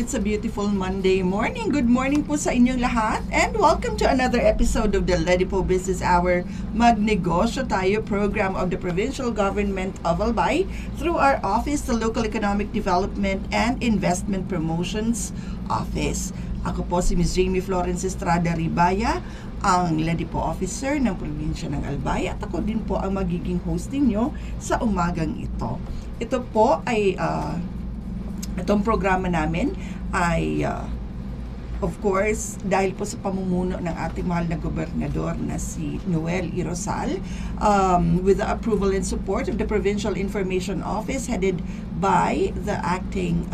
It's a beautiful Monday morning. Good morning po sa inyong lahat and welcome to another episode of the Ledipo Business Hour Magnegosyo Tayo program of the Provincial Government of Albay through our office, the Local Economic Development and Investment Promotions Office. Ako po si Ms. Jamie Florence Estrada Ribaya, ang Ledipo Officer ng Probinsya ng Albay at ako din po ang magiging host ninyo sa umagang ito. Ito po ay itong programa namin ay of course dahil po sa pamumuno ng ating mahal na gobernador na si Noel Irosal, with the approval and support of the Provincial Information Office headed by the acting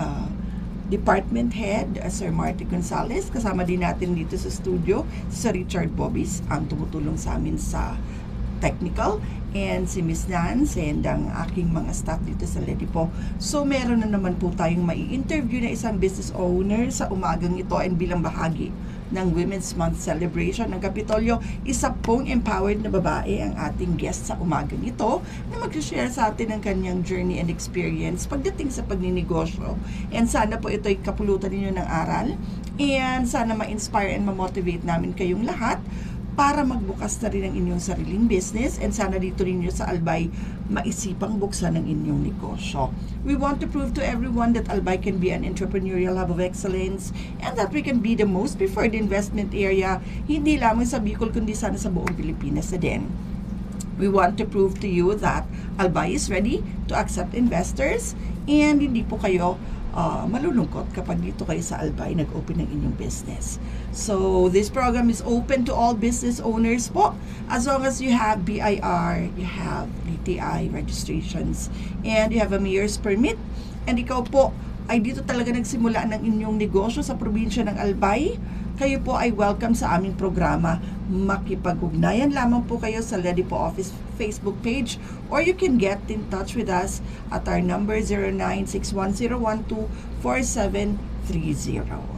Department Head, Sir Marty Gonzales. Kasama din natin dito sa studio si Richard Bobis, ang tumutulong sa amin sa technical, and si Miss Nance and ang aking mga staff dito sa Ledipo. So meron na naman po tayong mai-interview na isang business owner sa umagang ito and bilang bahagi ng Women's Month celebration ng Kapitolyo, isa pong empowered na babae ang ating guest sa umagang ito na mag-share sa atin ng kanyang journey and experience pagdating sa pagninegosyo. And sana po ito'y kapulutan ninyo ng aral and sana ma-inspire and ma-motivate namin kayong lahat para magbukas na rin ang inyong sariling business and sana dito rinyo sa Albay maisipang buksan ang inyong negosyo. We want to prove to everyone that Albay can be an entrepreneurial hub of excellence and that we can be the most preferred investment area, hindi lamang sa Bicol kundi sana sa buong Pilipinas na din. We want to prove to you that Albay is ready to accept investors and hindi po kayo malulungkot kapag dito kayo sa Albay nag-open ng inyong business. So, this program is open to all business owners po as long as you have BIR, you have DTI registrations, and you have a mayor's permit, and ikaw po ay dito talaga nagsimula ng inyong negosyo sa probinsya ng Albay, kayo po ay welcome sa aming programa. Makipag-ugnayan lamang po kayo sa Ledipo Office Facebook page or you can get in touch with us at our number 0961-012-4730.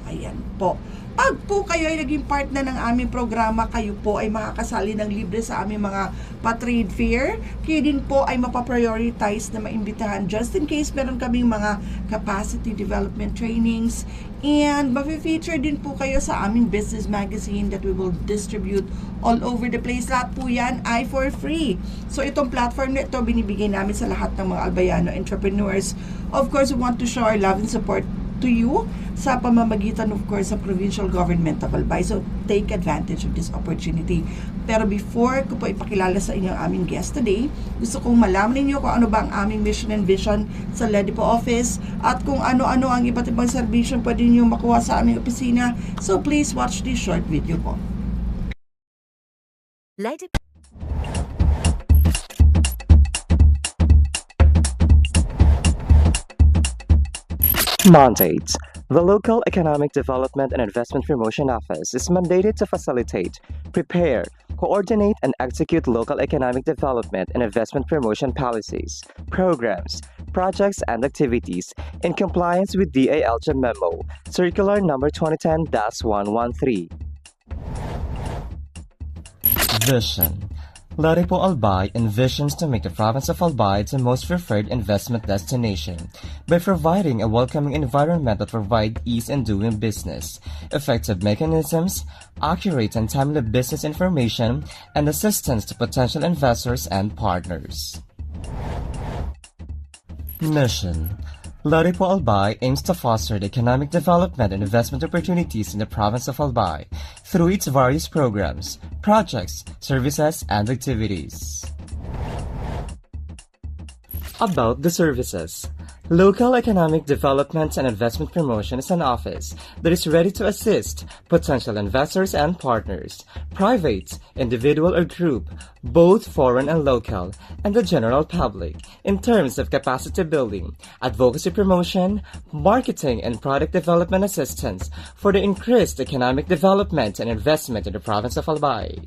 Ayan po. Pag po kayo ay naging part na ng aming programa, kayo po ay makakasali ng libre sa aming mga pa-trade fair. Kayo din po ay mapaprioritize na maimbitahan just in case meron kaming mga capacity development trainings. And mafe-feature din po kayo sa aming business magazine that we will distribute all over the place. Lahat po yan ay for free. So itong platform na ito binibigay namin sa lahat ng mga Albayano entrepreneurs. Of course, we want to show our love and support to you sa pamamagitan of course sa Provincial Government of Albay. So take advantage of this opportunity. Pero before ko po ipakilala sa inyo ang aming guest today, gusto kong malaman ninyo kung ano ba ang aming mission and vision sa Ledipo Office at kung ano-ano ang iba't ibang servisyon pwede niyo makuha sa aming opisina. So please watch this short video po. Ledipo. Mandates. The Local Economic Development and Investment Promotion Office is mandated to facilitate, prepare, coordinate, and execute local economic development and investment promotion policies, programs, projects, and activities in compliance with DALG Memo, Circular Number 2010-113. Vision. Ledipo Albay envisions to make the province of Albay the most preferred investment destination by providing a welcoming environment that provides ease in doing business, effective mechanisms, accurate and timely business information, and assistance to potential investors and partners. Mission. Ledipo Albay aims to foster the economic development and investment opportunities in the province of Albay through its various programs, projects, services, and activities. About the services. Local Economic Development and Investment Promotion is an office that is ready to assist potential investors and partners, private, individual or group, both foreign and local, and the general public, in terms of capacity building, advocacy promotion, marketing and product development assistance for the increased economic development and investment in the province of Albay.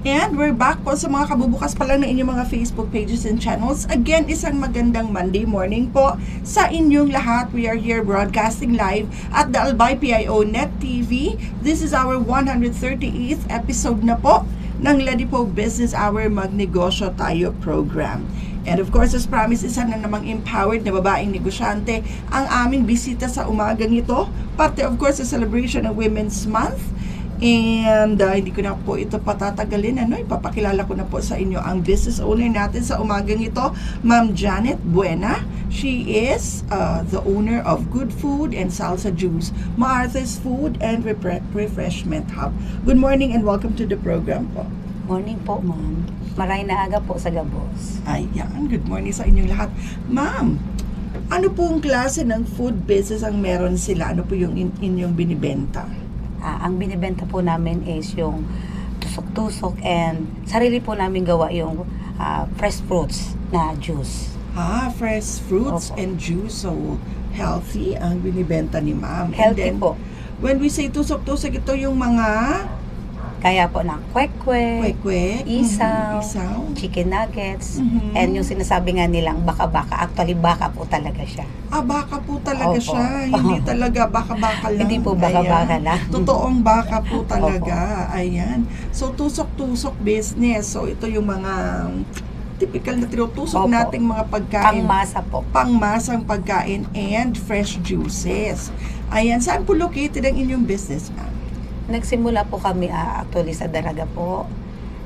And we're back po sa mga kabubukas pa lang na inyong mga Facebook pages and channels. Again, isang magandang Monday morning po sa inyong lahat. We are here broadcasting live at the Albay PIO Net TV. This is our 138th episode na po ng Ladipo Business Hour Magnegosyo Tayo program. And of course, as promised, isa na namang empowered na babaeng negosyante ang aming bisita sa umagang ito. Parte of course sa celebration ng Women's Month. And hindi ko na po ito patatagalin. Ipapakilala ko na po sa inyo ang business owner natin sa umagang ito, Ma'am Janet Buena. She is the owner of Good Food and Salsa Juice, Maarte's Food and Refreshment Hub. Good morning and welcome to the program po. Morning po, ma'am. Maray na aga po sa Gabos. Ayan, good morning sa inyong lahat. Ma'am, ano pong klase ng food business ang meron sila? Ano po yung inyong binibenta? Ang binibenta po namin is yung tusok-tusok and sarili po namin gawa yung fresh fruits na juice. Fresh fruits Opo. and juice. So, healthy ang binibenta ni ma'am. Healthy And then, po. when we say tusok-tusok, ito yung mga Kaya po ng kwek-kwek, kwek-kwek, isaw, isaw. chicken nuggets, Mhm. and yung sinasabi nga nilang baka-baka. Actually, baka po talaga siya. Baka po talaga Opo. siya. Hindi talaga baka-baka lang. Hindi po baka-baka Ayan. lang. Totoong baka po talaga. Ayan. So, tusok-tusok business. So, ito yung mga typical na tinutusok Opo. nating mga pagkain. Pangmasa po. Pangmasang pagkain and fresh juices. Ayan. Saan po located ang inyong business, ma'am? Nagsimula po kami actually sa Daraga po.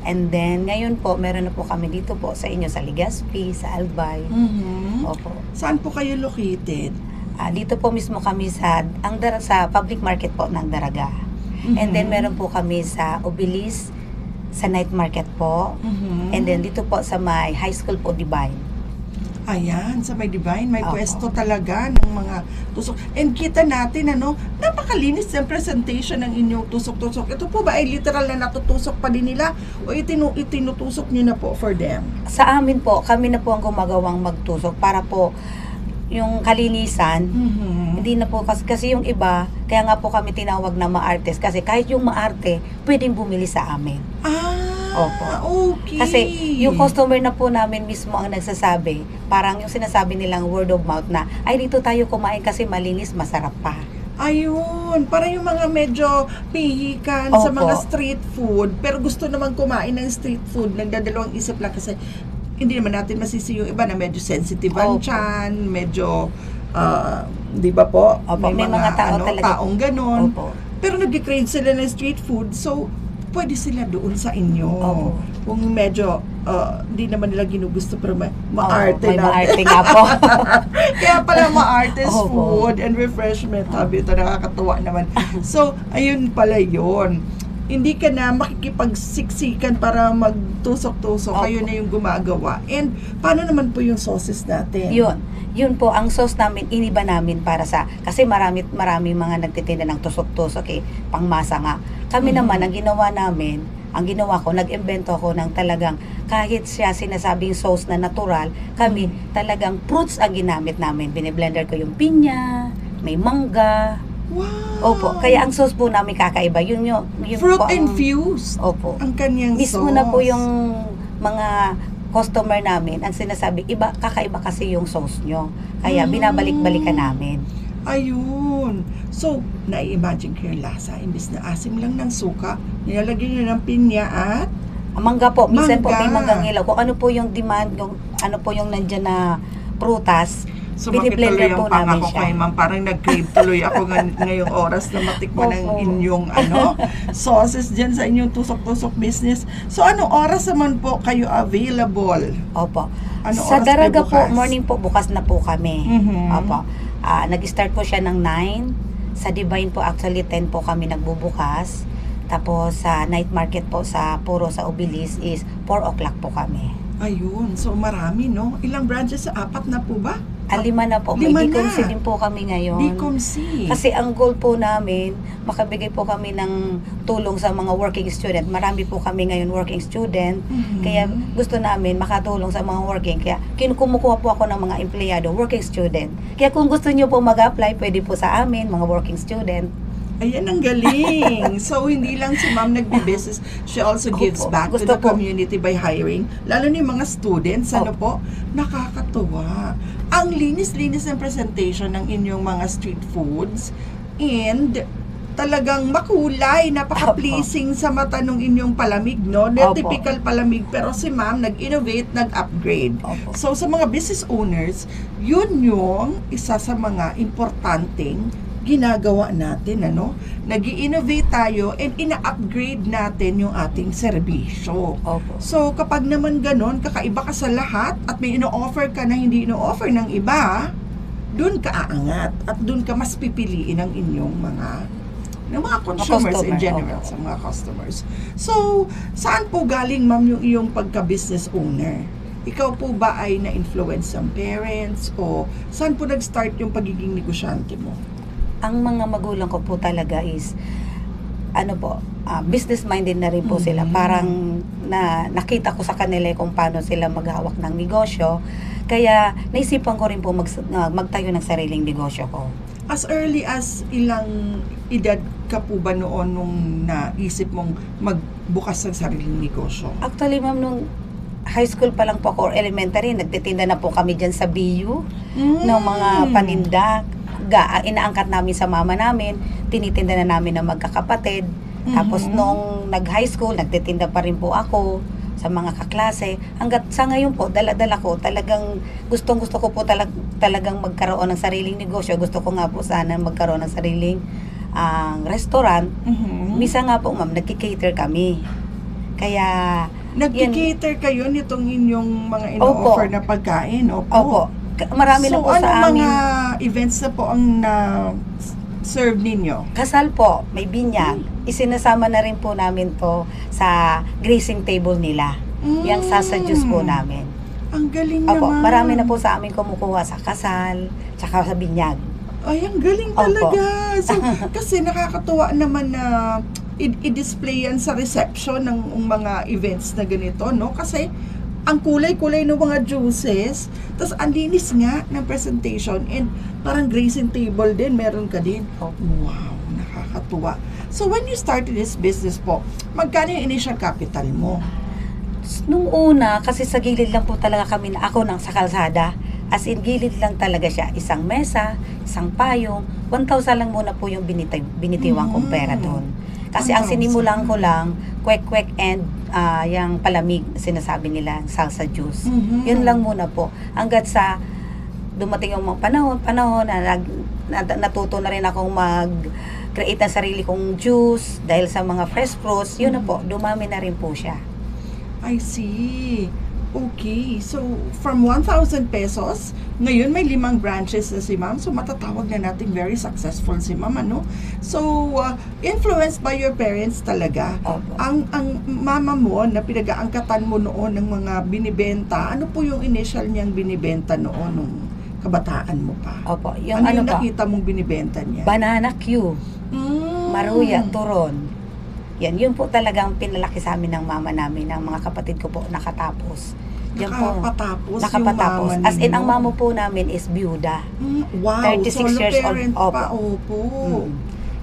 And then, ngayon po, meron na po kami dito po sa inyo sa Legazpi, sa Albay. Mhm. Opo. Saan po kayo located? Dito po mismo kami sa sa public market po ng Daraga. And then meron po kami sa Obilis, sa night market po. Mhm. And then dito po sa may high school po, Divine. Ayan, sa may Divine, may Opo. pwesto talaga ng mga tusok. And kita natin, napakalinis ng presentation ng inyong tusok-tusok. Ito po ba ay literal na natutusok pa din nila? O itinutusok nyo na po for them? Sa amin po, kami na po ang gumagawang magtusok para po yung kalinisan. Mhm. Hindi na po, kasi yung iba, kaya nga po kami tinawag na maartes. Kasi kahit yung maarte, pwedeng bumili sa amin. Opo. Okay. Kasi yung customer na po namin mismo ang nagsasabi, parang yung sinasabi nilang word of mouth na, ay dito tayo kumain kasi malinis, masarap pa. Ayun, parang yung mga medyo pihikan sa Opo. mga street food, pero gusto naman kumain ng street food, nagdadalawang isip lang kasi hindi naman natin masisi yung iba na medyo sensitive ang Opo. tiyan, medyo, di ba po? Opo, may mga tao talaga. Taong ganon. Opo. Pero nag-crave sila ng street food, so pwede sila doon sa inyo. Opo. Kung medyo, di naman nila ginugusto, pero maarte May na. maarte nga po. Kaya pala ma-artist Opo. food and refreshment hub. Ito nakakatuwa naman. So, ayun pala yun. Hindi ka na makikipagsiksikan para magtusok-tusok. Opo. Kayo na yung gumagawa. And paano naman po yung sauces natin? Yun po, ang sauce namin, iniba namin para kasi marami mga nagtitinda ng tusok-tusok pangmasa nga. Kami naman, ang ginawa ko, nag-imbento ako ng talagang, kahit siya sinasabing sauce na natural, kami talagang fruits ang ginamit namin. Biniblender ko yung pinya, may mangga. Wow! Opo, kaya ang sauce po namin kakaiba. Yun Fruit po ang- infused. Opo. Ang kanyang Mismo sauce. na po yung mga customer namin, ang sinasabi, kakaiba kasi yung sauce nyo. Kaya binabalik-balikan namin. Ayun. So, nai-imagine ko yung lasa. Imbis na asim lang ng suka, nilalagyan nyo ng pinya at Mangga po, minsan po may Mangga. manggang ilaw. Kung ano po yung demand, ano po yung nandyan na prutas, sumakit tuloy biniblender yung po namin pangako siya. kay ma'am. Parang nag-crave tuloy ako ngayong oras na matikman ng Opo. inyong sauces dyan sa inyong tusok-tusok business. So, anong oras naman po kayo available? Opo. Ano Sa oras Daraga kayo bukas? po, morning po, bukas na po kami. Mhm. Opo. Nag-start po siya ng 9. Sa Divine po, actually 10 po kami nagbubukas. Tapos sa night market po sa sa Obilis is 4 o'clock po kami. Ayun. So, marami, no? Ilang branches? 4 na po ba? 5 na po. May 5 na. DCOMC din po kami ngayon. DCOMC. Kasi ang goal po namin, makabigay po kami ng tulong sa mga working student. Marami po kami ngayon working student. Mhm. Kaya gusto namin makatulong sa mga working. Kaya kumukuha po ako ng mga empleyado, working student. Kaya kung gusto niyo po mag-apply, pwede po sa amin, mga working student. Ayan, ang galing. So, hindi lang si ma'am nagbi-business, she also gives Opo. back to Gusto the po. community by hiring, lalo na yung mga students, ano Opo. po, nakakatuwa. Ang linis-linis ng presentation ng inyong mga street foods and talagang makulay, napaka-pleasing sa mata ng inyong palamig, no? Na Opo. typical palamig, pero si ma'am nag-innovate, nag-upgrade. Opo. So, sa mga business owners, yun yung isa sa mga importanteng ginagawa natin, ano? Nag-i-innovate tayo and ina-upgrade natin yung ating serbisyo. Opo. So, kapag naman ganon, kakaiba ka sa lahat at may ino-offer ka na hindi ino-offer ng iba, dun ka aangat at dun ka mas pipiliin ng inyong ng mga consumers in customer, general, opo. sa mga customers. So, saan po galing, ma'am, yung iyong pagka-business owner? Ikaw po ba ay na-influence ng parents o saan po nag-start yung pagiging negosyante mo? Ang mga magulang ko po talaga is business-minded na rin po sila. Mhm. Parang nakita ko sa kanila kung paano sila maghawak ng negosyo. Kaya naisipan ko rin po magtayo ng sariling negosyo ko. As early as ilang edad ka po ba noon nung naisip mong magbukas ng sariling negosyo? Actually, ma'am, nung high school pa lang po ako or elementary, nagtitinda na po kami dyan sa BU ng mga paninda. Inaangkat namin sa mama namin, tinitinda na namin ng magkakapatid. Tapos nung nag-high school, nagtitinda pa rin po ako sa mga kaklase. Hanggat sa ngayon po, dala-dala ko, talagang gustong-gusto ko po talagang magkaroon ng sariling negosyo. Gusto ko nga po sana magkaroon ng sariling restaurant. Misa nga po, ma'am, nagki-cater kami. Kaya, Nag-cater kayo nitong inyong mga ino-offer na pagkain? opo. Marami na po ano sa amin. mga events na po ang na-serve ninyo? Kasal po, may binyag. Isinasama na rin po namin to sa grazing table nila. Yung sasa juice po namin. Ang galing Opo, naman. marami na po sa amin kumukuha sa kasal, tsaka sa binyag. Ay, ang galing Opo. talaga. So, kasi nakakatuwa naman na i-display yan sa reception ng mga events na ganito, no? Kasi ang kulay-kulay ng mga juices, tapos ang linis nga ng presentation, and parang grazing table din, meron ka din. Opo. Wow, nakakatuwa. So, when you started this business po, magkano yung initial capital mo? Nung una, kasi sa gilid lang po talaga kami ako sa kalsada. As in, gilid lang talaga siya. Isang mesa, isang payong. 1,000 lang muna po yung binitiwang kong pera doon. Kasi ang 1,000. sinimulan ko lang, kwek-kwek and yung palamig, sinasabi nila, salsa juice. Yun lang muna po. Hanggat sa dumating yung mga panahon na natuto na rin akong mag-create ng sarili kong juice dahil sa mga fresh fruits, yun na po, dumami na rin po siya. I see. Okay. So, from 1,000 pesos, ngayon may 5 branches na si ma'am. So, matatawag na natin very successful si ma'am, ano? So, influenced by your parents talaga. Opo. Ang mama mo na pinag-aangkatan mo noon ng mga binibenta, ano po yung initial niyang binibenta noon nung kabataan mo pa? Opo, yung Ano yung pa? nakita mong binibenta niya? Banana Q, maruya, Mm. turon. Yun po talagang pinalaki sa amin ng mama namin, ng mga kapatid ko po, nakatapos. Yan po. Nakapatapos yung mama As in, ninyo. ang mama po namin is byuda. Wow, 36 solo years old. parent pa, Opo. opo.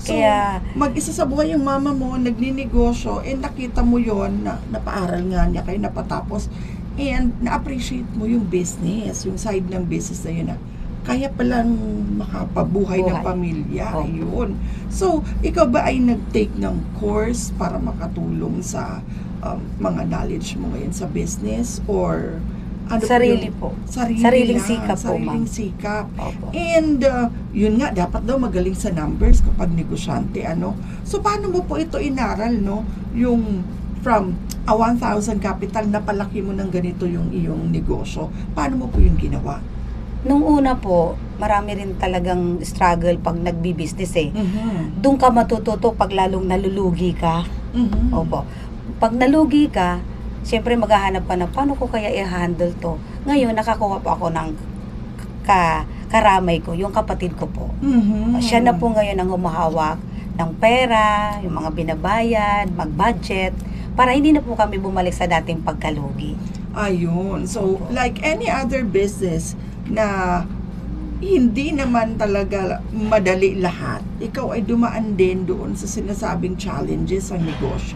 So, Kaya, mag-isa sa buhay yung mama mo, nagninegosyo, and nakita mo yon na napaaral nga niya kayo, napatapos, and na-appreciate mo yung business, yung side ng business na yun na kaya palang makapabuhay ng Buhay. pamilya. Opo. Ayun. So, ikaw ba ay nag-take ng course para makatulong sa mga knowledge mo ngayon sa business? Or ano sarili po? po. Sarili Sariling lang, sikap po, sariling ma'am. sikap. Opo. And yun nga, dapat daw magaling sa numbers kapag negosyante, ano? So, paano mo po ito inaral, no? Yung from a 1,000 capital, napalaki mo ng ganito yung iyong negosyo. Paano mo po yung ginawa? Nung una po, marami rin talagang struggle pag nagbi-business eh. Mhm. Doon ka matututo pag lalong nalulugi ka. Mhm. Opo. Pag nalugi ka, siyempre maghahanap ka na paano ko kaya i-handle to. Ngayon, nakakuha po ako ng karamay ko, yung kapatid ko po. Mhm. Siya na po ngayon ang humahawak ng pera, yung mga binabayad, mag-budget, para hindi na po kami bumalik sa dating pagkalugi. Ayun. So, Opo. like any other business na hindi naman talaga madali lahat. Ikaw ay dumaan din doon sa sinasabing challenges sa negosyo.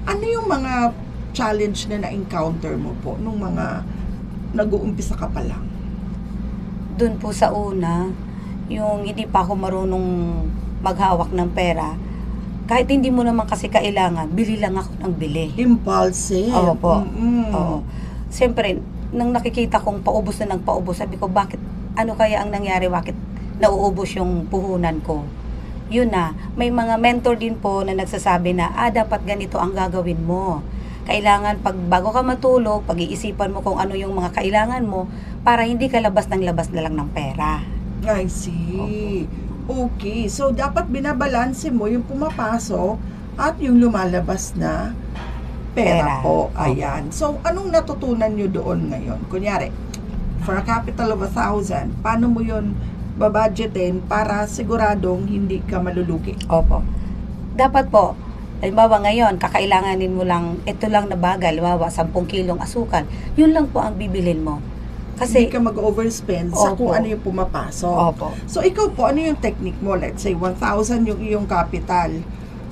Ano yung mga challenge na na-encounter mo po nung mga nag-uumpisa ka pa lang? Doon po sa una, yung hindi pa ako marunong maghawak ng pera, kahit hindi mo naman kasi kailangan, bili lang ako ng bili. Impulsive. Oo po. Mm-mm. Oo. Siyempre, nang nakikita kong paubos na ng paubos, sabi ko, bakit, ano kaya ang nangyari, bakit nauubos yung puhunan ko? Yun na, may mga mentor din po na nagsasabi na, dapat ganito ang gagawin mo. Kailangan, bago ka matulog, pag-iisipan mo kung ano yung mga kailangan mo, para hindi ka labas na lang ng pera. I see. Okay. So, dapat binabalanse mo yung pumapasok at yung lumalabas na pera Pera. po. Ayan. So, anong natutunan nyo doon ngayon? Kunyari, for a capital of 1,000, paano mo yun babudgetin para siguradong hindi ka malulugi? Opo. Dapat po, halimbawa ngayon, kakailanganin mo lang, ito lang na bagay, halimbawa 10 kilong asukal, yun lang po ang bibilin mo. Hindi Kasi, ka mag-overspend sa Opo. kung ano yung pumapasok. opo, So, ikaw po, ano yung technique mo? Let's say, 1,000 yung iyong capital.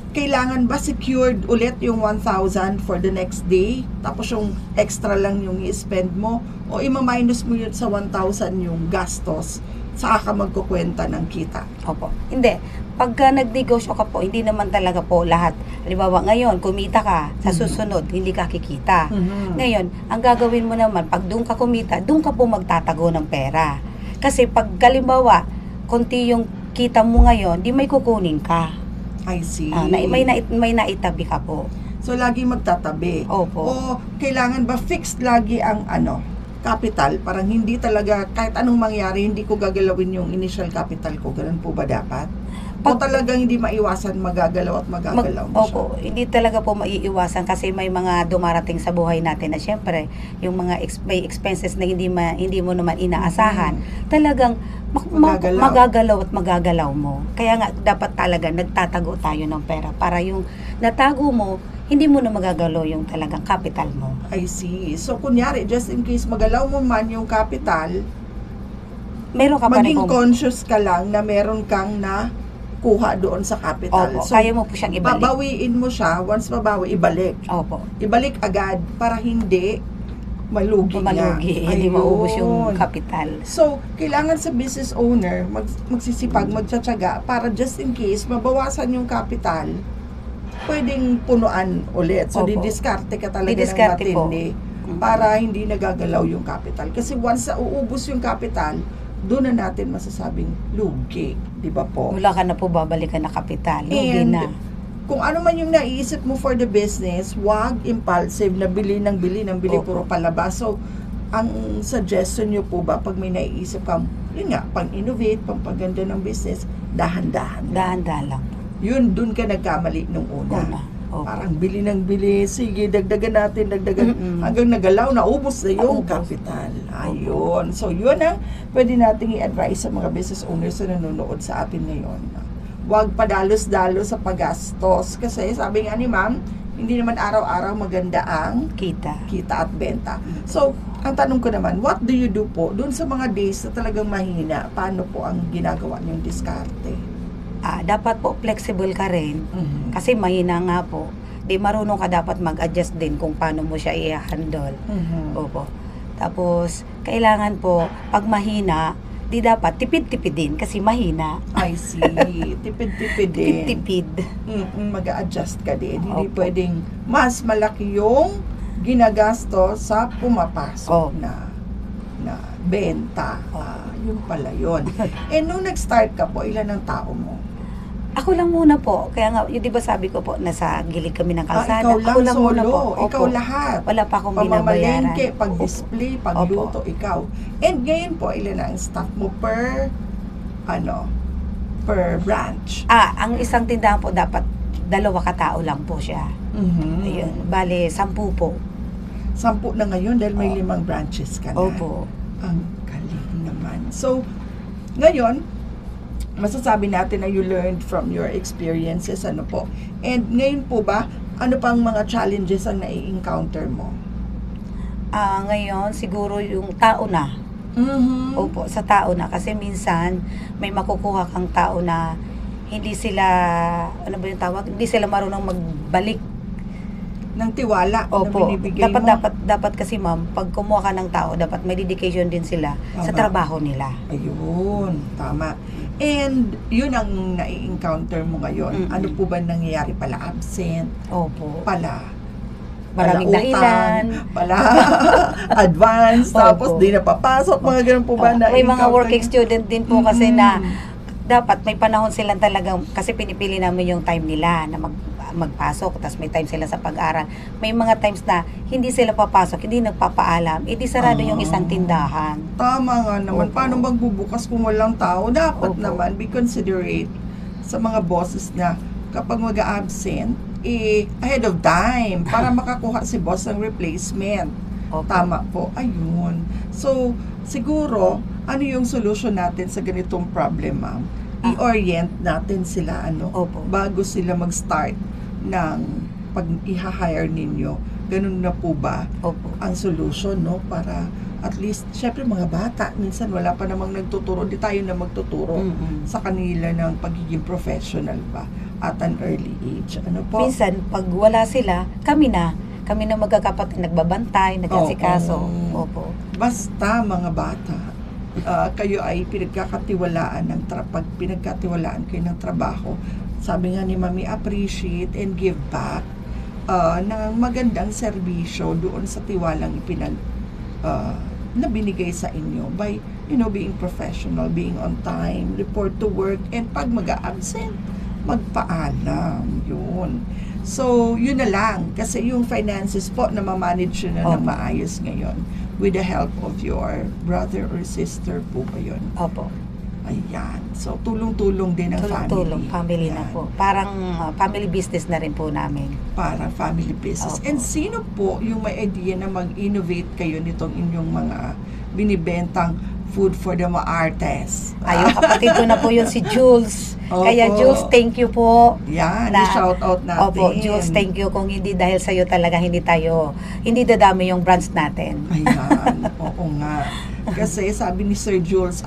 Kailangan ba secured ulit yung 1,000 for the next day? Tapos yung extra lang yung i-spend mo? O ima-minus mo yun sa 1,000 yung gastos? Saka ka magkukwenta ng kita? opo. Hindi. Pagka nagnegosyo ka po, hindi naman talaga po lahat. Halimbawa ngayon, kumita ka, sa susunod, hindi ka kikita. Ngayon, ang gagawin mo naman, pag doon ka kumita, doon ka po magtatago ng pera. Kasi pag halimbawa, konti yung kita mo ngayon, di may kukunin ka. I see. May naitabi ka po. So, lagi magtatabi. Opo. O kailangan ba fixed lagi ang capital? Parang hindi talaga, kahit anong mangyari, hindi ko gagalawin yung initial capital ko. Ganun po ba dapat? O talagang hindi maiwasan magagalaw at magagalaw mo siya? Opo, hindi talaga po maiiwasan kasi may mga dumarating sa buhay natin na syempre, yung mga may expenses na hindi mo naman inaasahan, talagang Magagalaw. magagalaw at magagalaw mo. Kaya nga, dapat talaga nagtatago tayo ng pera para yung natago mo, hindi mo na magagalaw yung talagang capital mo. I see. So, kunyari, just in case magalaw mo man yung capital, Meron ka pa rin maging po. conscious ka lang na meron kang na kuha doon sa capital. Opo, kaya mo po siyang ibalik. babawiin mo siya, once mabawi, ibalik. Opo. Ibalik agad para hindi malugi Malugi, nga. hindi maubos yung Ayun. capital. So, kailangan sa business owner, magsisipag, magtsatsaga, para just in case, mabawasan yung capital, pwedeng punuan ulit. So, Opo. didiskarte ka talaga ng Didiskarte po. matindi para hindi nagagalaw yung capital. Kasi once na uubos yung capital, doon na natin masasabing lugi. Di ba po? Wala ka na po babalikan na kapital. Lugi And na. kung ano man yung naiisip mo for the business, wag impulsive na bili ng bili, Opo. puro palabas. So, ang suggestion nyo po ba, pag may naiisip kang, yun nga, pang-innovate, pang-paganda ng business, dahan-dahan. Dahan-dahan lang. Yun, dun ka nagkamali nung una. Opo. Parang bili ng bili, sige, dagdagan natin, Mm-mm. hanggang nagalaw, naubos na yung Naubos. capital. Ayun. So, yun ang pwede nating i-advise sa mga business owners na nanonood sa atin ngayon. Huwag padalos-dalos sa paggastos. Kasi sabi nga ni ma'am, hindi naman araw-araw maganda ang Kita. kita at benta. So, ang tanong ko naman, what do you do po dun sa mga days na talagang mahina? Paano po ang ginagawa niyong diskarte? Dapat po flexible ka rin. Kasi mahina nga po. Di marunong ka dapat mag-adjust din kung paano mo siya i-handle. Opo. Tapos, kailangan po, pag mahina, di dapat tipid-tipid din kasi mahina. I see. Tipid-tipid din. Tipid-tipid. Mag-a-adjust ka din. Hindi Opo. pwedeng mas malaki yung ginagasto sa pumapasok Opo. na benta. Yun pala yun. Nung nag-start ka po, ilan ang tao mo? Ako lang muna po. Kaya nga, yun, di ba sabi ko po, nasa gilid kami ng kalsada. Ikaw lang, Ako lang muna solo. po. Ikaw Opo. lahat. Wala pa akong binabayaran. Pamamalengke, pag-display, pagluto, ikaw. And ngayon po, ilan ang staff mo per branch? Ang isang tindahan po dapat 2 katao lang po siya. Ayun, bale 10 po. 10 na ngayon dahil may 5 branches ka na. Opo. Ang galing naman. So, ngayon, masasabi natin na you learned from your experiences, ano po. And ngayon po ba, ano pang mga challenges ang nai-encounter mo? Ngayon, siguro yung tao na. Mhm. Opo, sa tao na. Kasi minsan, may makukuha kang tao na hindi sila, ano ba yung tawag? Hindi sila marunong magbalik. Ng tiwala na Opo. binibigay Dapat, mo. dapat kasi ma'am, pag kumuha ka ng tao, dapat may dedication din sila sa Tama. trabaho nila. Ayun, tama. And yun ang nai-encounter mo ngayon. Mm-mm. Ano po ba nangyayari pala? Absent? Opo. Pala? Maraming utang, dahilan. Pala advance, Opo. tapos di napapasok, mga ganun po ba na May mga encounter working niyo? student din po kasi na Mm. dapat may panahon silang talagang, kasi pinipili namin yung time nila na magpasok, tapos may time sila sa pag-aral. May mga times na hindi sila papasok, hindi nagpapaalam, edi sarado yung isang tindahan. Tama nga naman. Opo. Paano magbubukas kung walang tao? Dapat Opo. naman be considerate sa mga bosses na kapag mag-absent, ahead of time para makakuha si boss ng replacement. Opo. Tama po. Ayun. So, siguro, ano yung solution natin sa ganitong problema? I-orient natin sila, Opo. bago sila mag-start ng pag i-hire ninyo. Ganun na po ba Opo. ang solution, no? Para at least, syempre mga bata, minsan wala pa namang nagtuturo, di tayo na magtuturo Mm-mm. sa kanila ng pagiging professional ba at an early age. Ano po? Minsan, pag wala sila, kami na magkakapatid, nagbabantay, nag-asikaso. Oo. Opo. Basta mga bata, kayo ay pinagkakatiwalaan pag pinagkatiwalaan kayo ng trabaho, sabi nga ni Mami, appreciate and give back ng magandang serbisyo doon sa tiwalang na binigay sa inyo by being professional, being on time, report to work, and pag mag-absent, magpaalam. Yun. So, yun na lang. Kasi yung finances po, na ma-manage yun na ng Opo. maayos ngayon with the help of your brother or sister po ba yun? Opo. Ayan. So, tulong-tulong din ang Tulong-tulong, family na Ayan. po. Parang family business na rin po namin. Parang family business. Opo. And sino po yung may idea na mag-innovate kayo nitong inyong mga binibentang food for the maartes? Ayun, kapatid ko na po yun si Jules. Opo. Kaya Jules, thank you po. Yan, Na- shout out natin. Opo, Jules, thank you. Kung hindi dahil sa'yo talaga, hindi dadami yung branch natin. Ayan, oo nga. Kasi sabi ni Sir Jules,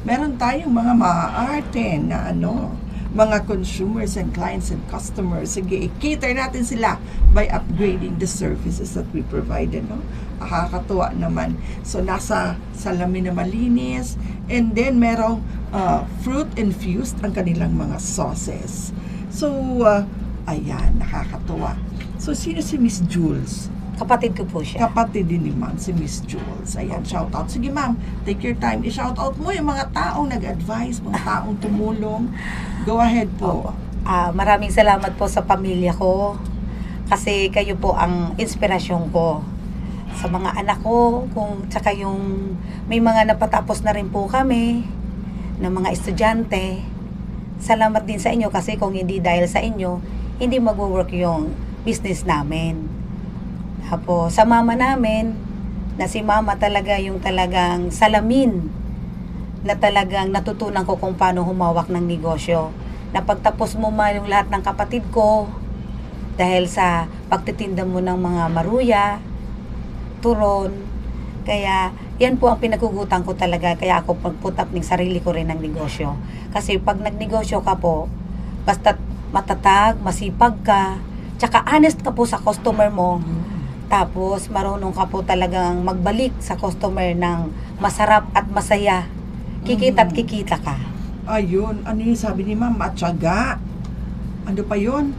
meron tayong mga maaarte na mga consumers and clients and customers. Sige, i-cater natin sila by upgrading the services that we provide, Nakakatuwa naman. So, nasa salamin na malinis, and then merong fruit infused ang kanilang mga sauces. So, ayan, nakakatuwa. So, sino si Miss Jules? Kapatid ko po siya. Kapatid din ni Ma'am, si Miss Jules. Ayan, shout out. Sige Ma'am, take your time. I-shout out mo yung mga taong nag-advise, mga taong tumulong. Go ahead po. Opo. Maraming salamat po sa pamilya ko. Kasi kayo po ang inspirasyon ko. Sa mga anak ko, tsaka yung may mga napatapos na rin po kami ng mga estudyante. Salamat din sa inyo kasi kung hindi dahil sa inyo, hindi mag-work yung business namin. Tapos, sa mama namin, na si mama talaga yung talagang salamin na talagang natutunan ko kung paano humawak ng negosyo. Na pagtapos mo yung lahat ng kapatid ko, dahil sa pagtitinda mo ng mga maruya, turon, kaya yan po ang pinagugutan ko talaga. Kaya ako pagputap ng sarili ko rin ng negosyo. Kasi pag nagnegosyo ka po, basta matatag, masipag ka, tsaka honest ka po sa customer mo, tapos marunong ka po talagang magbalik sa customer ng masarap at masaya. Kikita at kikita ka. Ayun, ano yung sabi ni Ma'am? Matyaga. Ano pa yun?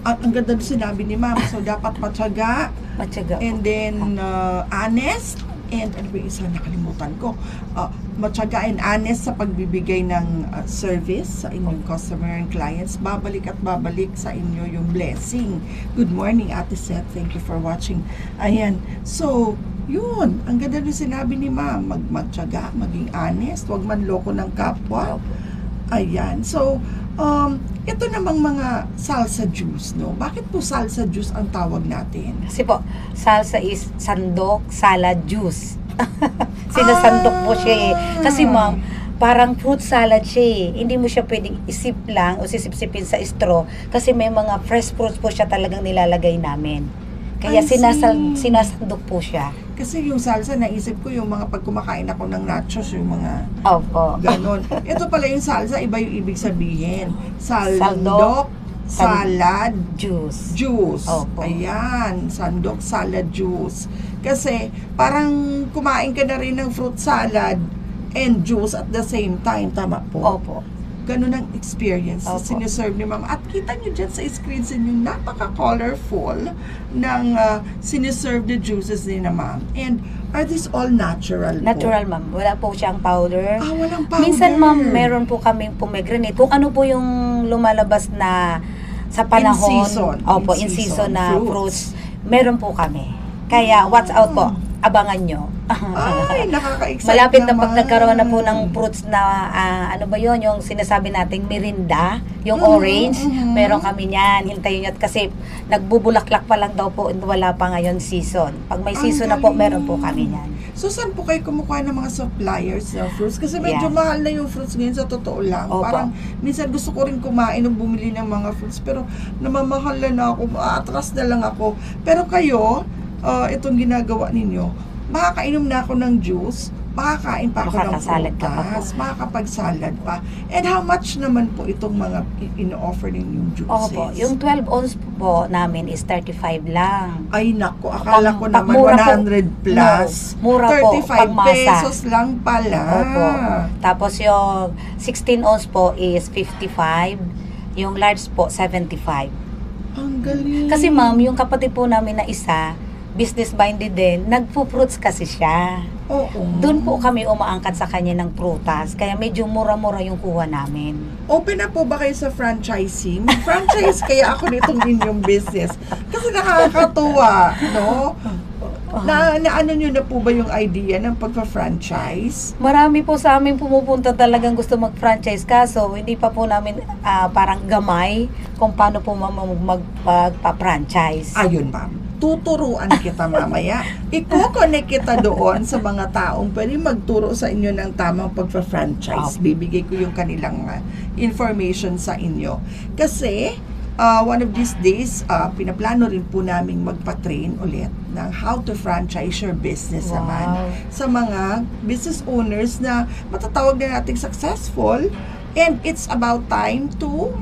At ang ganda na sinabi ni Ma'am. So, dapat matyaga. Matyaga po. And then, honest. And ano ba yung isa nakalimutan ko? Matyaga and honest sa pagbibigay ng service sa inyong customer and clients. Babalik at babalik sa inyo yung blessing. Good morning, Ate Seth. Thank you for watching. Ayan. So, yun. Ang ganda na sinabi ni Ma'am. Magtyaga, maging honest. Huwag manloko ng kapwa. Ayan. So, ito namang mga salsa juice, no? Bakit po salsa juice ang tawag natin? Kasi po, salsa is sandok, salad, juice. Sinasandok po siya eh. Kasi ma'am, parang fruit salad siya eh. Hindi mo siya pwedeng isip lang o sisip-sipin sa straw kasi may mga fresh fruits po siya talagang nilalagay namin. Kaya I see. sinasandok po siya. Kasi yung salsa, naisip ko yung mga pag kumakain ako ng nachos, yung mga Opo. ganon. Ito pala yung salsa, iba yung ibig sabihin. Saldok, Saldok, salad, Juice. juice. Opo. Ayan, sandok, salad, juice. Kasi parang kumain ka na rin ng fruit salad and juice at the same time. Tama po? Opo. Ganun ang experience na Opo. siniserve ni Ma'am. At kita nyo dyan sa screen sa inyo, napaka-colorful ng siniserve the juices ni na Ma'am. And are these all natural po? Natural, ma'am. Wala po siyang powder. Ah, walang powder. Minsan, ma'am, meron po kaming pomegranate. Kung ano po yung lumalabas na sa panahon. In season. Opo, In in season season. na Fruits. fruits. Meron po kami. Kaya, watch out po. Abangan nyo. Ay, nakaka-excite Malapit na pag naman. nagkaroon na po ng fruits na, ano ba yon yung sinasabi nating mirinda, yung Mhm, orange, mhm. meron kami niyan. Hintayin nyo. Kasi nagbubulaklak pa lang daw po, wala pa ngayon season. Pag may Ang season na po, galing. meron po kami niyan. So, saan po kayo kumukuha ng mga suppliers ng fruits? Kasi medyo Yeah. mahal na yung fruits ngayon sa totoo lang. Opo. Parang minsan gusto ko rin kumain o bumili ng mga fruits pero namamahal na ako, atras na lang ako. Pero kayo, itong ginagawa ninyo, makakainom na ako ng juice, makakain pa ako ng Makakasalad ka pa po. prutas, makakapagsalad pa. And how much naman po itong mga in-offer ninyong juices? Opo, yung 12 ounce po namin is 35 lang. Ay nako, akala ko naman Mura po. 100 plus. No, mura po, 35 pangmasa. pesos lang pala. Opo. Tapos yung 16 ounce po is 55. Yung large po, 75. Ang galing. Kasi ma'am, yung kapatid po namin na isa, business-minded din, nagpo-fruits kasi siya. Oo. Doon po kami umaangkat sa kanya ng prutas. Kaya medyo mura-mura yung kuha namin. Open na po ba kayo sa franchising? Franchise kaya ako nitong inyong business. Kasi nakakatuwa, no? Na ano nyo na po ba yung idea ng pagpa-franchise? Marami po sa amin pumupunta talagang gusto mag-franchise kaso hindi pa po namin parang gamay kung paano po magpa-franchise. Ayun, ma'am. Tuturuan kita mamaya. Iko-connect kita doon sa mga taong pwede magturo sa inyo ng tamang pagpa-franchise. Bibigay ko yung kanilang information sa inyo. Kasi, one of these days, pinaplano rin po namin magpa-train ulit ng how to franchise your business Wow. naman sa mga business owners na matatawag na nating successful. And it's about time to,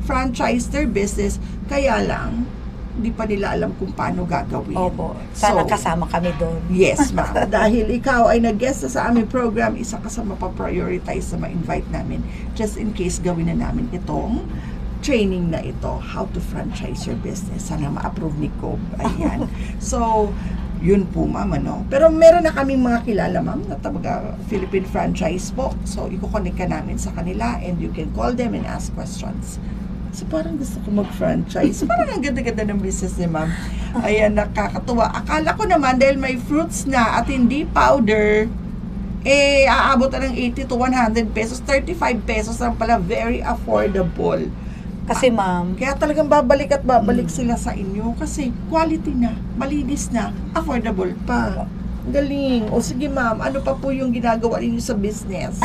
franchise their business. Kaya lang, hindi pa nila alam kung paano gagawin. Opo. Sana So, kasama kami doon. Yes, ma'am. Dahil ikaw ay nag-guest sa aming program, isa ka sa mapaprioritize sa ma-invite namin just in case gawin na namin itong training na ito, how to franchise your business. Sana ma-approve ni Cobb. Ayan. So, yun po, ma'am, ano. Pero meron na kaming mga kilala, ma'am, na tabaga Philippine franchise po. So, iko-connect ka namin sa kanila and you can call them and ask questions. So, parang gusto ko mag-franchise. Parang ang ganda-ganda ng business ni ma'am. Ayan, nakakatuwa. Akala ko naman, dahil may fruits na at hindi powder, aabot na ng 80 to 100 pesos. 35 pesos lang pala. Very affordable. Kasi ma'am, Kaya talagang babalik at babalik sila sa inyo kasi quality na, malinis na, affordable pa. Galing. O sige ma'am, ano pa po yung ginagawa ninyo sa business?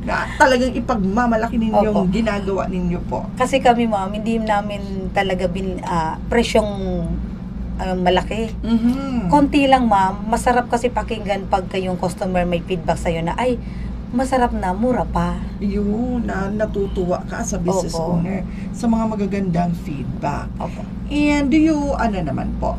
Na talagang ipagmamalaki ninyo yung Opo. ginagawa ninyo po. kasi kami ma'am, hindi namin talaga presyong malaki. Mhm. Konti lang ma'am, masarap kasi pakinggan pag yung customer may feedback sa'yo na, ay, masarap na, mura pa. Yun, na natutuwa ka sa business Opo. owner sa mga magagandang feedback. Opo. And do you, naman po,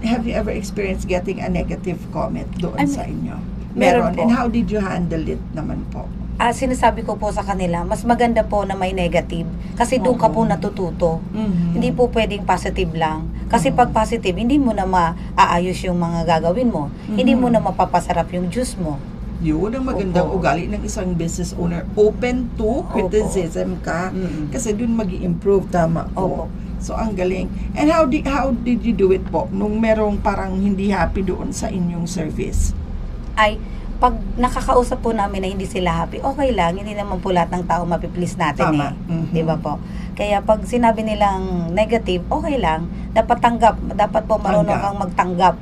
have you ever experienced getting a negative comment doon sa inyo? meron po. And how did you handle it naman po? Sinasabi ko po sa kanila, mas maganda po na may negative kasi doon ka po Oo. natututo. Mhm. Hindi po pwedeng positive lang. Kasi pag positive, hindi mo na maaayos yung mga gagawin mo. Hindi mo na mapapasarap yung juice mo. Yun ang magandang Opo. ugali ng isang business owner. Open to criticism ka. Mm-mm. Kasi dun mag-i-improve, tama po. Opo. So, ang galing. And how did you do it po? Nung merong parang hindi happy doon sa inyong service? Ay, pag nakakausap po namin na hindi sila happy, okay lang. Hindi naman po lahat ng tao mapiplease natin Tama. eh. Mhm. Di ba po? Kaya pag sinabi nilang negative, okay lang. Dapat tanggap. Dapat po marunong Tanggap. kang magtanggap.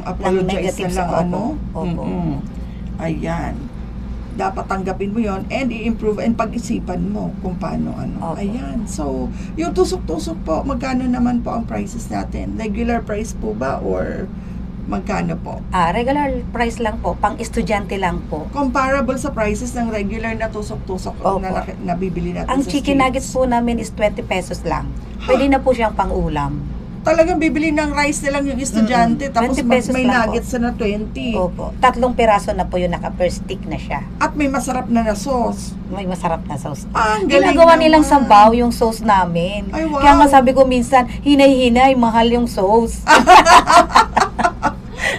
Apologize negative na lang, sa- ano? Opo. Ayan. dapat tanggapin mo yon and i-improve and pag-isipan mo kung paano ano. Opo. Ayan. So, yung tusok-tusok po, magkano naman po ang prices natin? Regular price po ba or magkano po? Regular price lang po, pang estudyante lang po. Comparable sa prices ng regular na tusok-tusok Opo. na nabibili natin Ang sa chicken streets. nuggets po namin is 20 pesos lang. Pwede na po siyang pang-ulam. Talagang bibili ng rice na lang yung estudyante, tapos 20 pesos may lang po. nuggets na 20. Opo. 3 piraso na po yun, naka-per stick na siya. At may masarap na sauce. May masarap na sauce. Ang galing Ginagawa nilang naman. sabaw yung sauce namin. Ay, wow. Kaya nga sabi ko minsan, hinay-hinay, mahal yung sauce.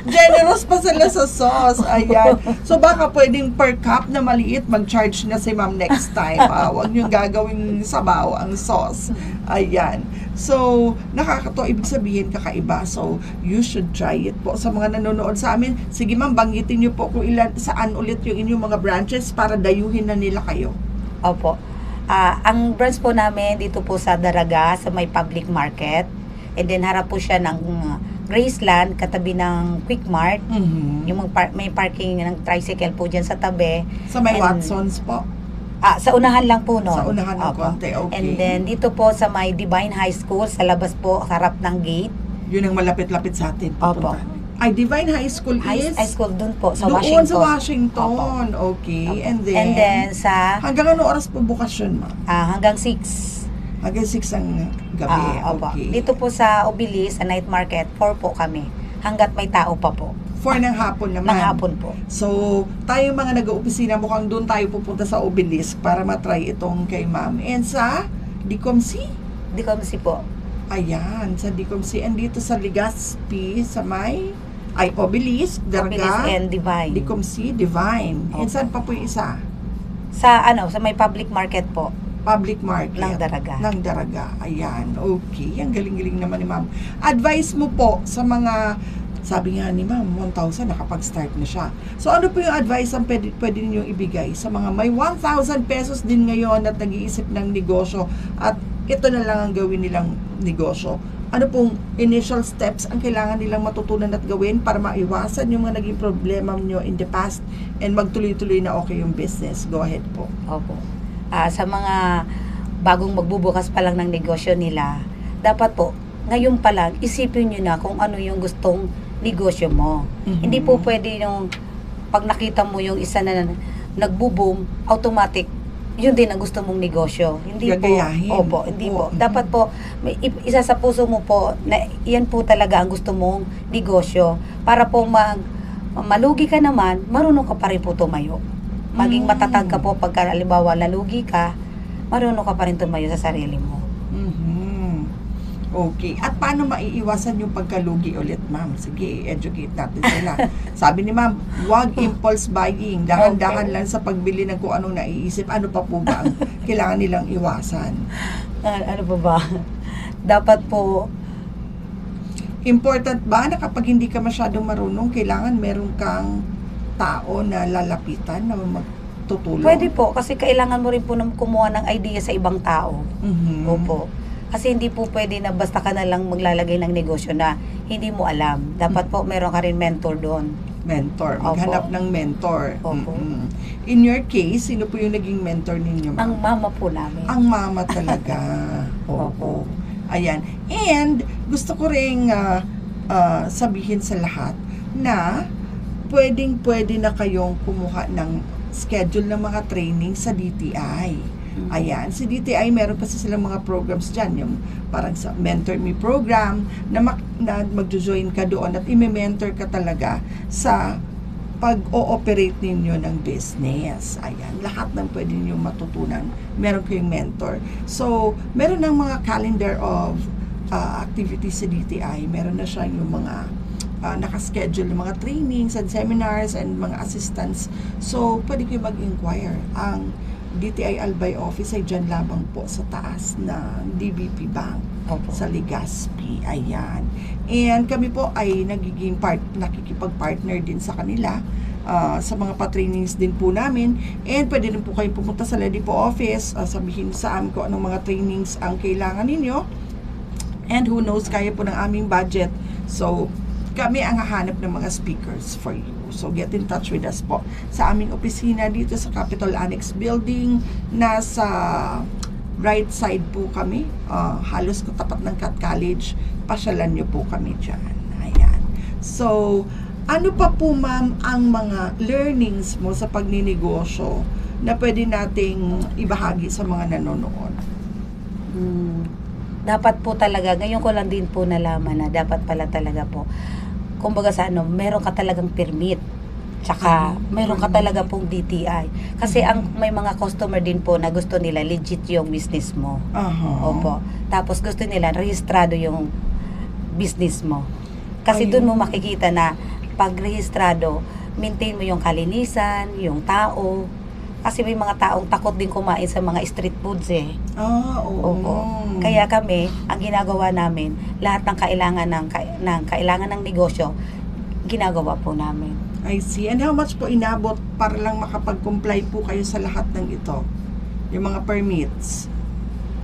Generous pa sila sa sauce. Ayan. So baka pwedeng per cup na maliit, mag-charge na si ma'am next time. Huwag niyong gagawing sabaw ang sauce. Ayan. So, nakakatawa, ibig sabihin kakaiba. So, you should try it po. Sa mga nanonood sa amin, sige ma'am, banggitin niyo po kung saan ulit yung inyong mga branches para dayuhin na nila kayo. Opo. Ang branch po namin dito po sa Daraga, sa may public market. And then harap po siya ng Graceland, katabi ng Quick Mart. Yung may parking ng tricycle po dyan sa tabi. Sa may And- Watsons po. Sa unahan lang po noon. Sa unahan ng Opo. konti, okay. And then dito po sa may Divine High School, sa labas po, harap ng gate. Yun ang malapit-lapit sa atin. Opo. Pupunta. Ay, Divine High School High school dun po, sa doon Washington. sa Washington. Okay. And then sa hanggang ano oras po bukas yun, ma'am? hanggang 6. Hanggang 6 ang gabi. Opo. Okay. Dito po sa Obilis, sa night market, 4 po kami. Hanggat may tao pa po. 4 ng hapon naman. Ng hapon po. So, tayo mga nag-opisina, mukhang doon tayo pupunta sa Obelisk para matry itong kay ma'am. And sa Dicomsi? Di ko si po. Ayan, sa Dicomsi. And dito sa Legazpi, sa may Obelisk, Obilis Darga, and Divine. Dicomsi, Divine. And Opo. saan pa po yung isa? Sa may public market po. Public market. Ng Daraga. Ng Daraga. Ayan. Okay. Ang galing-galing naman ni ma'am. Advice mo po sa mga, sabi nga ni ma'am, 1,000 nakapag-start na siya. So ano po yung advice ang pwede ninyong ibigay sa mga may 1,000 pesos din ngayon at nag-iisip ng negosyo at ito na lang ang gawin nilang negosyo? Ano pong initial steps ang kailangan nilang matutunan at gawin para maiwasan yung mga naging problema nyo in the past and magtuloy-tuloy na okay yung business? Go ahead po. Opo. Sa mga bagong magbubukas pa lang ng negosyo nila, dapat po, ngayon pa lang, isipin nyo na kung ano yung gustong negosyo mo. Mhm. Hindi po pwede yung pag nakita mo yung isa na nagbo-boom, automatic, yun din ang gusto mong negosyo. Hindi Gagayahin. po. Opo, hindi Oo. po. Dapat po, isa sa puso mo po, na yan po talaga ang gusto mong negosyo. Para po malugi ka naman, marunong ka pa rin po tumayo. Maging matatag ka po pagka halimbawa nalugi ka, marunong ka pa rin tumayo sa sarili mo. Mhm. Okay. At paano maiiwasan yung pagkalugi ulit, ma'am? Sige, educate natin sila. Sabi ni ma'am, huwag impulse buying. Dahan-dahan lang sa pagbili ng kung anong naiisip. Ano pa po ba ang kailangan nilang iwasan? Ano pa ba? Dapat po, Important ba na kapag hindi ka masyadong marunong, kailangan meron kang tao na lalapitan na magtutulong? pwede po, kasi kailangan mo rin po na kumuha ng idea sa ibang tao. Mhm. Opo. Kasi hindi po pwede na basta ka na lang maglalagay ng negosyo na hindi mo alam. Dapat po meron ka rin mentor doon. Mentor. Opo. Maghanap ng mentor. Opo. Mhm. In your case, sino po yung naging mentor ninyo, ma'am? Ang mama po namin. Ang mama talaga. Opo. Ayan. And gusto ko ring sabihin sa lahat na pwede na kayong kumuha ng schedule ng mga training sa DTI. Ayan, si DTI meron pa silang mga programs dyan, yung parang sa Mentor Me program na magjo-join ka doon at i-mentor ka talaga sa pag-ooperate ninyo ng business. Ayan, lahat ng pwede niyo matutunan. Meron kayong mentor. So, meron ng mga calendar of activities sa DTI. Meron na siya yung mga nakaschedule ng mga trainings and seminars and mga assistants. So, pwede kayo mag-inquire. Ang DTI Albay office ay dyan lamang po sa taas ng DBP Bank Opo. sa Legazpi. Ayan. And kami po ay nakikipag-partner din sa kanila sa mga pa-trainings din po namin. And pwede rin po kayo pumunta sa Ledipo office, sabihin sa amin kung anong mga trainings ang kailangan ninyo. And who knows, kaya po ng aming budget. So, kami ang hahanap ng mga speakers for you. So get in touch with us po sa aming opisina dito sa Capitol Annex Building. Nasa right side po kami, halos katapat ng Cat College. Pasyalan nyo po kami dyan. Ayan. So, ano pa po ma'am ang mga learnings mo sa pagninegosyo na pwede nating ibahagi sa mga nanonood? Dapat po talaga, ngayon ko lang din po nalaman na dapat pala talaga po, kumbaga sa meron ka talagang permit. Tsaka, meron ka talaga pong DTI. Kasi may mga customer din po na gusto nila legit yung business mo. Opo. Tapos gusto nila rehistrado yung business mo. Kasi doon mo makikita na pag rehistrado, maintain mo yung kalinisan, yung tao. Kasi may mga taong takot din kumain sa mga street foods eh. Oo. Opo. Kaya kami, ang ginagawa namin, lahat ng kailangan ng negosyo, ginagawa po namin. I see. And how much po inabot para lang makapag-comply po kayo sa lahat ng ito? Yung mga permits?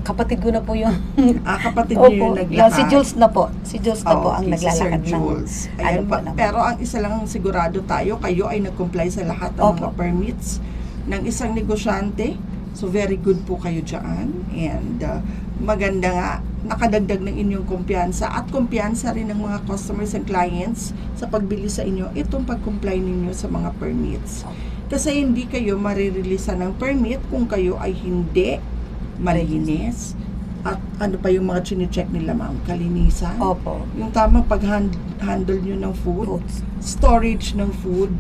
Kapatid ko na po yung kapatid niyo yung naglakad. Si Jules na po. Si Jules na po ang si naglalakad Sir Jules. Ayan, pero ang isa lang ang sigurado tayo, kayo ay nag-comply sa lahat ng mga permits ng isang negosyante. So very good po kayo dyan. And maganda nga, nakadagdag ng inyong kumpiyansa at kumpiyansa rin ng mga customers and clients sa pagbili sa inyo itong pag-comply ninyo sa mga permits. Kasi hindi kayo marireleasean ng permit kung kayo ay hindi malinis. At ano pa yung mga chine-check nila ma'am? Kalinisan? Opo. Yung tamang pag-handle nyo ng food, storage ng food,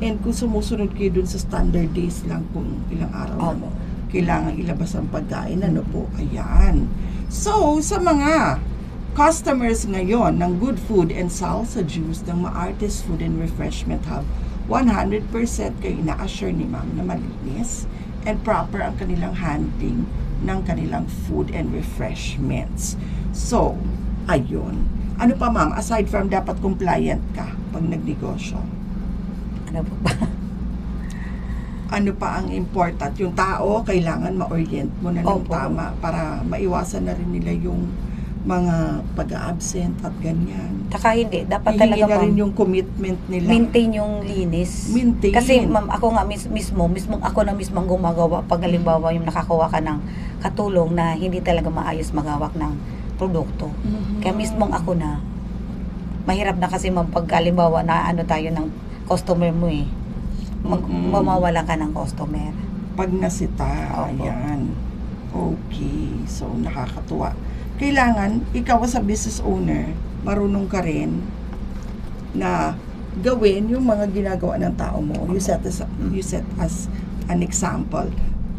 and kung sumusunod kayo dun sa standard days lang kung ilang araw na kailangan ilabas ang pagkain, ano po, ayan. So, sa mga customers ngayon ng Good Food and Salsa Juice ng Maartes Food and Refreshment Hub, 100% kayo ina-assure ni ma'am na malinis and proper ang kanilang handling ng kanilang food and refreshments. So, ayun. Ano pa ma'am, aside from dapat compliant ka pag nagnegosyo? Ano po ba? Ano pa ang important? Yung tao, kailangan ma-orient mo na ng tama para maiwasan na rin nila yung mga pag-absent at ganyan. Taka hindi, dapat Hihingi talaga na rin yung commitment nila. maintain yung linis. Maintain. Kasi ma'am, ako nga mismo ako na mismo ang gumagawa pag halimbawa yung nakakuha ka ng katulong na hindi talaga maayos magawak ng produkto. Kaya mismong ako na. Mahirap na kasi ma'am pag halimbawa na ano tayo ng customer mo eh. Mamawala ka ng customer. Pag nasita, ayan. Okay. So, nakakatuwa. Kailangan, ikaw sa business owner, marunong ka rin na gawin yung mga ginagawa ng tao mo. You set as an example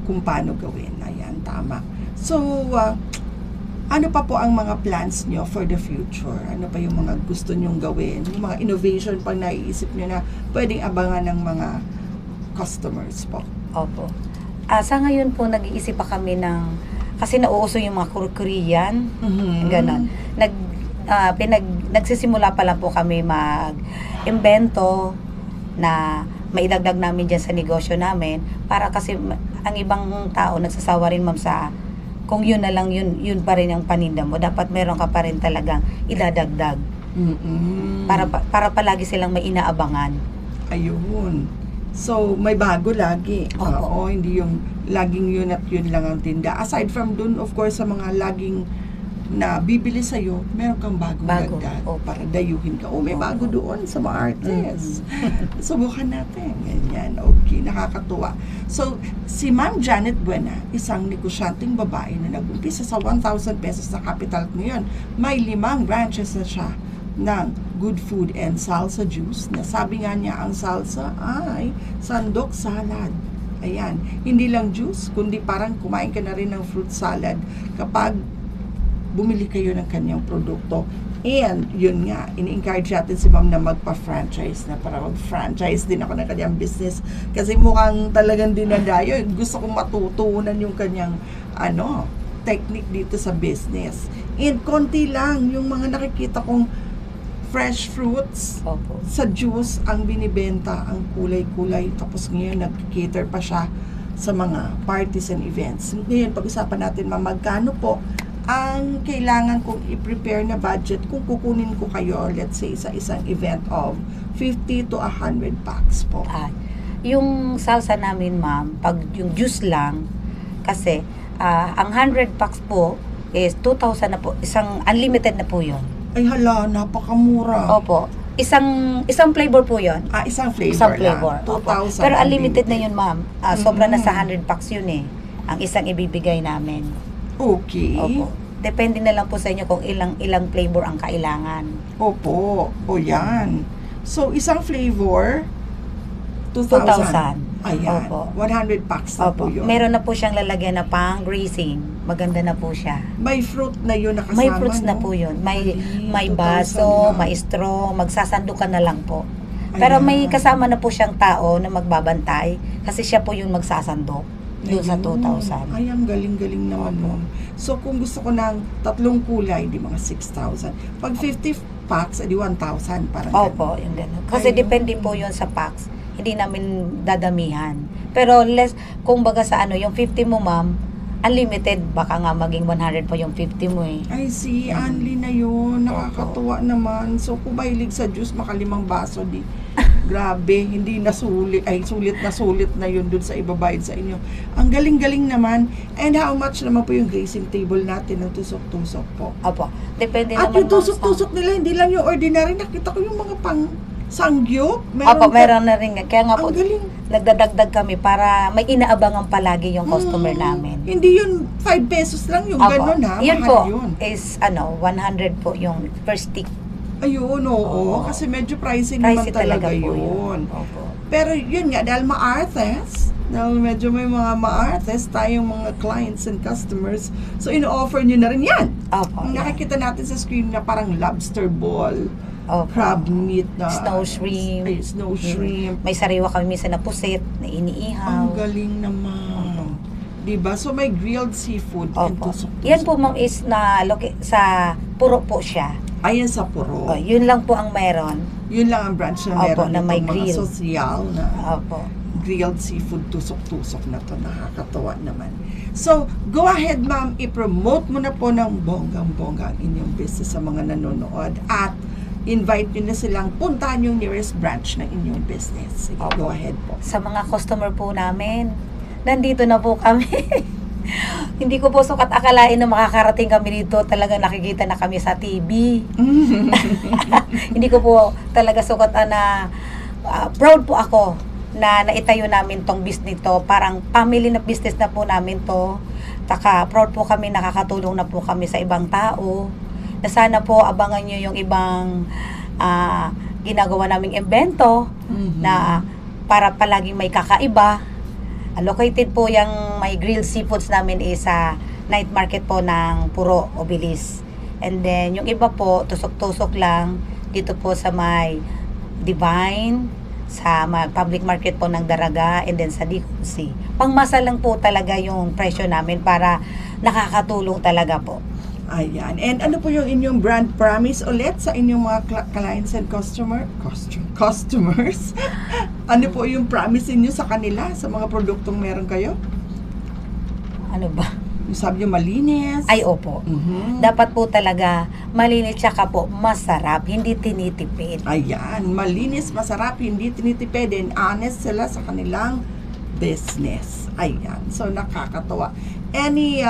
kung paano gawin. Ayan, tama. So, ano pa po ang mga plans nyo for the future? Ano pa yung mga gusto nyong gawin? Yung mga innovation pag naiisip nyo na pwedeng abangan ng mga customers po. Opo. Sa ngayon po, nag-iisip pa kami ng, kasi nauuso yung mga Korean, ganon. Nagsisimula pa lang po kami mag-invento na maidagdag namin dyan sa negosyo namin, para kasi ang ibang tao nagsasawa rin ma'am sa, kung yun na lang yun pa rin ang paninda mo, dapat meron ka pa rin talagang idadagdag. Para palagi silang may inaabangan. Ayun. So, may bago lagi. Oo, hindi yung laging yun at yun lang ang tinda. Aside from dun, of course, sa mga laging na bibili sa'yo, meron kang bagong dagdag para dayuhin ka. May bago doon sa mga artists. Subukan natin. Ganyan. Okay, nakakatuwa. So, si Ma'am Janet Buena, isang negosyanteng babae na nag-umpisa sa 1,000 pesos na capital ngayon. May 5 branches na siya ng Good Food and Salsa Juice, na sabi nga niya ang salsa ay sandok salad. Ayan, hindi lang juice, kundi parang kumain ka na rin ng fruit salad kapag bumili kayo ng kanyang produkto. And yun nga, ini-encourage natin si ma'am na magpa-franchise na, para mag-franchise din ako ng kanyang business, kasi mukhang talagang dinadayo. Gusto kong matutunan yung kanyang technique dito sa business. And konti lang yung mga nakikita kong fresh fruits sa juice ang binibenta, ang kulay-kulay. Tapos ngayon nag-cater pa siya sa mga parties and events. Ngayon pag-usapan natin magkano po ang kailangan kong i-prepare na budget kung kukunin ko kayo, let's say, sa isang event of 50 to 100 packs po? Yung salsa namin, ma'am, pag yung juice lang, kasi ang 100 packs po is 2,000 na po. Isang unlimited na po yun. Ay hala, napakamura. Opo. Isang flavor po yun. Isang flavor Isang lang. flavor. 2,000 Pero unlimited na yun, ma'am. Sobra na sa Mm. 100 packs yun eh. Ang isang ibibigay namin. Okay. Opo. Depende na lang po sa inyo kung ilang flavor ang kailangan. Opo. O yan. So, isang flavor, 2,000. 2,000. Ayan. Opo. 100 packs na po Opo. yun. Meron na po siyang lalagyan na pang greasing. Maganda na po siya. May fruit na yun nakasama, May fruits na no? po yun. May Ay, 2,000 baso, lang. may straw, magsasando ka na lang po. Pero may Ayan. kasama na po siyang tao na magbabantay kasi siya po yung magsasando doon sa Ayun. 2,000. Ay, ang galing-galing naman nun. So, kung gusto ko ng 3 kulay, di mga 6,000. Pag 50 packs, edi 1,000. Parang Opo, yung gano'n. Kasi Ayun. depende po yun sa packs. Hindi namin dadamihan. Pero less, kung baga sa yung 50 mo, ma'am, unlimited, baka nga maging 100 po yung 50 mo eh. Ay, si Anli na yun. Nakakatuwa naman. So, kung mahilig sa juice, makalimang baso, di. Grabe, hindi na sulit. Ay, sulit na yun dun sa ibabayad sa inyo. Ang galing-galing naman. And how much naman po yung grazing table natin ng tusok-tusok po? Opo. Depende At naman yung tusok-tusok nila, hindi lang yung ordinary. Nakita ko yung mga pang sangyup. Opo, meron na rin. Kaya nga po, Ang galing. nagdadagdag kami para may inaabangan palagi yung customer namin. Hindi yun 5 pesos lang yung Opo. ganun ha. Yun Mahal po yun. is 100 po yung first stick. Ayun, oo. Oo. Kasi medyo pricey naman Pricey talaga po yun. Opo. Pero yun nga, dahil ma-artes, dahil medyo may mga ma-artes tayong mga clients and customers, so ino-offer nyo na rin yan. Opo. Ang yan. nakikita natin sa screen na parang lobster ball, Opo. crab meat na Snow shrimp. ay, snow shrimp. May sariwa kami minsan na pusit, na iniihaw. Ang galing naman. Diba? So may grilled seafood and Opo. tusok-tusok. Yan po, ma'am, is na sa puro po siya. Ayan sa Puro. Yun lang po ang meron. Yun lang ang branch na Opo, meron na may nitong mga grill. sosyal na Opo. grilled seafood tusok-tusok na to. Nakakatawa naman. So, go ahead ma'am, i-promote mo na po ng bonggang-bongga ang inyong business sa mga nanonood at invite nyo na silang puntahan yung nearest branch ng inyong business. Sige, go Opo. ahead po. Sa mga customer po namin, nandito na po kami. Hindi ko po sukat akalain na makakarating kami dito. Talagang nakikita na kami sa TV. Hindi ko po talaga sukat na proud po ako na naitayo namin tong business to. Parang family na business na po namin to. Taka proud po kami, nakakatulong na po kami sa ibang tao. Na sana po abangan nyo yung ibang ginagawa naming invento na para palaging may kakaiba. Located po yung may grilled seafoods namin is sa night market po ng Puro, Obilis. And then yung iba po, tusok-tusok lang dito po sa may Divine, sa public market po ng Daraga, and then sa Dicusi. Pangmasa lang po talaga yung presyo namin para nakakatulong talaga po. Ayan. And ano po yung inyong brand promise ulit sa inyong mga clients and customers? Ano po yung promise niyo sa kanila, sa mga produktong meron kayo? Ano ba? Yung sabi niyo malinis? Ay, opo. Mhm. Dapat po talaga malinis tsaka po masarap, hindi tinitipid. Ayan, malinis, masarap, hindi tinitipid, and honest sila sa kanilang business. Ayan, so nakakatawa. Any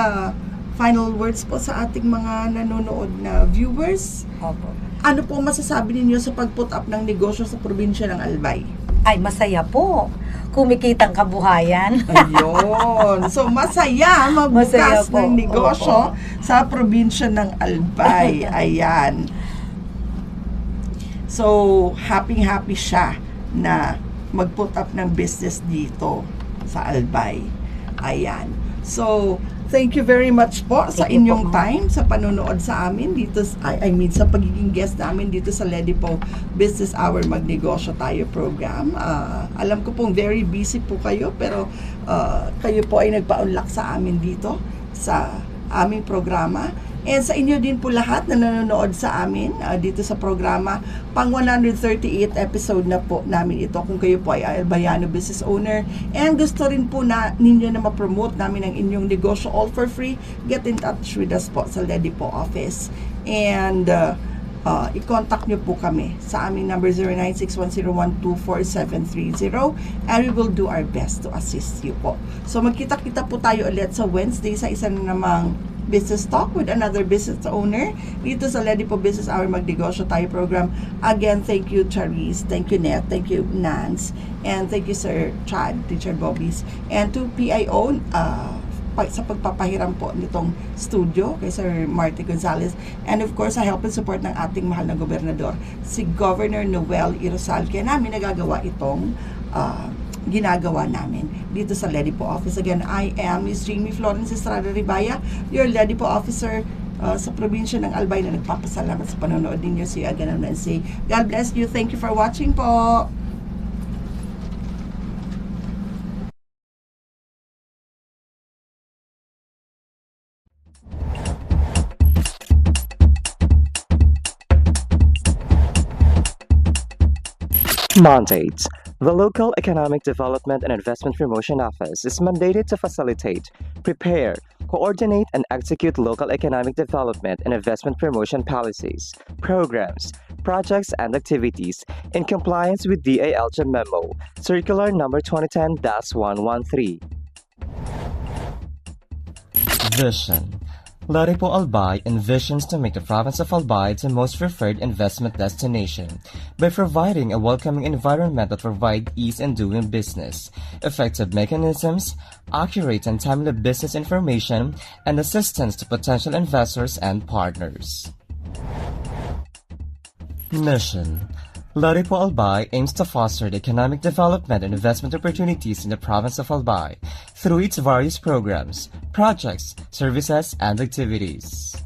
final words po sa ating mga nanonood na viewers? Opo. Ano po masasabi ninyo sa pag-put up ng negosyo sa probinsya ng Albay? Ay, masaya po. Kumikitang kabuhayan. Ayun. So, masaya Masaya magbukas po. ng negosyo Opo. sa probinsya ng Albay. Ayan. So, happy siya na mag-put up ng business dito sa Albay. Ayan. So, thank you very much po sa Thank you inyong po. time, sa panonood sa amin dito, I mean, sa pagiging guest namin dito sa Lady Po Business Hour Magnegosyo Tayo program. Alam ko pong very busy po kayo, pero kayo po ay nagpa-unlock sa amin dito sa aming programa. And sa inyo din po lahat na nanonood sa amin dito sa programa, pang 138 episode na po namin ito. Kung kayo po ay Albayano business owner and gusto rin po na ninyo na ma-promote namin ang inyong negosyo all for free, get in touch with us po sa Ledipo office. And i-contact nyo po kami sa aming number 0961012470 and we will do our best to assist you po. So magkita-kita po tayo ulit sa Wednesday sa isa na namang Business Talk with another business owner dito sa Ledipo Business Hour Magnegosyo Tayo program. Again, thank you Charisse, thank you Net, thank you Nance, and thank you Sir Chad, Teacher Bobbies, and to PIO sa pagpapahiram po nitong studio kay Sir Marty Gonzalez, and of course sa help and support ng ating mahal na gobernador, si Governor Noel Irosal. Kaya namin nagagawa itong ginagawa namin dito sa Ledipo office. Again, I am Miss Jamie Florence Estrada Ribaya, your Ledipo officer sa probinsya ng Albay, na nagpapasalamat sa panonood ninyo. See you again on Wednesday. God bless you. Thank you for watching po. Mandates. The Local Economic Development and Investment Promotion Office is mandated to facilitate, prepare, coordinate, and execute local economic development and investment promotion policies, programs, projects, and activities in compliance with DALG Memo, Circular Number 2010-113. Vision. Ledipo Albay envisions to make the province of Albay the most preferred investment destination by providing a welcoming environment that provides ease in doing business, effective mechanisms, accurate and timely business information, and assistance to potential investors and partners. Mission. Ledipo Albay aims to foster the economic development and investment opportunities in the province of Albay through its various programs, projects, services, and activities.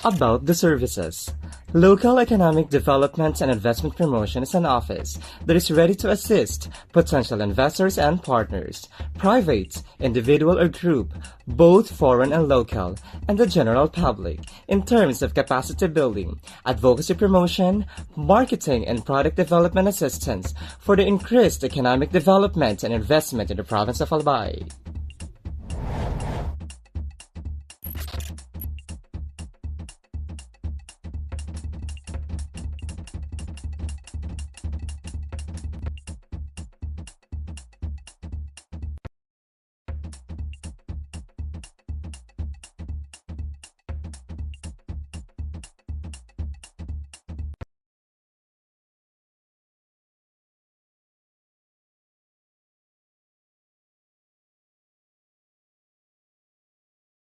About the services. Local Economic Development and Investment Promotion is an office that is ready to assist potential investors and partners, private, individual or group, both foreign and local, and the general public, in terms of capacity building, advocacy promotion, marketing and product development assistance for the increased economic development and investment in the province of Albay.